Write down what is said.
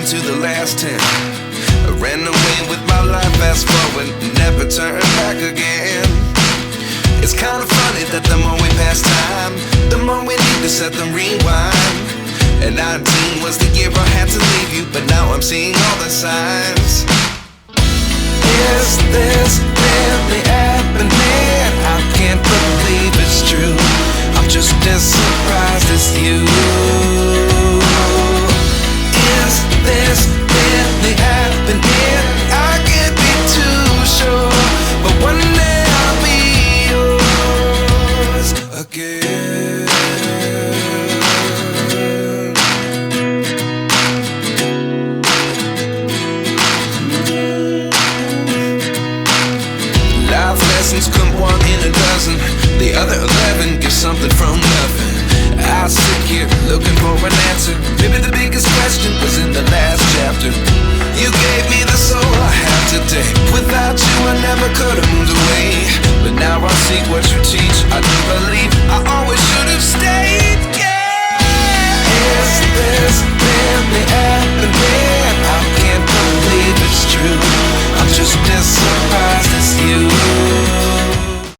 to the last 10. I ran away with my life, fast forward, never turn back again. It's kind of funny that the more we pass time, the more we need to set them rewind. And 19 was the year I had to leave you, but now I'm seeing all the signs. Is this really happening? I can't believe it's true. I'm just as surprised as you. Is this really happening? I can't be too sure, but one day I'll be yours again. Life lessons come one in a dozen. The other 11 get something from nothing. I sit here looking for an answer. Maybe the biggest question was in the last chapter. You gave me the soul I have today. Without you I never could have moved away. But now I see what you teach. I do believe